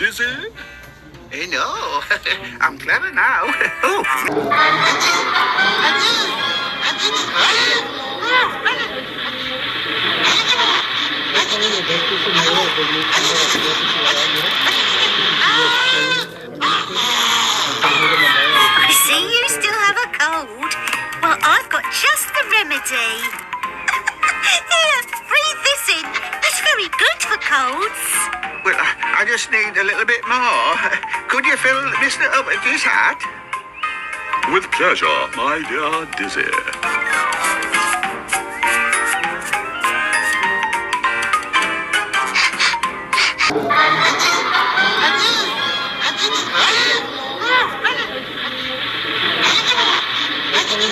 dizzy? No, I'm clever now. Oh. I see you still have a cold. Well, I've got just the remedy. Here, breathe this in. It's very good for colds. Well, I just need a little bit more. Could you fill Mr. Upperty's hat? With pleasure, my dear Dizzy. Ini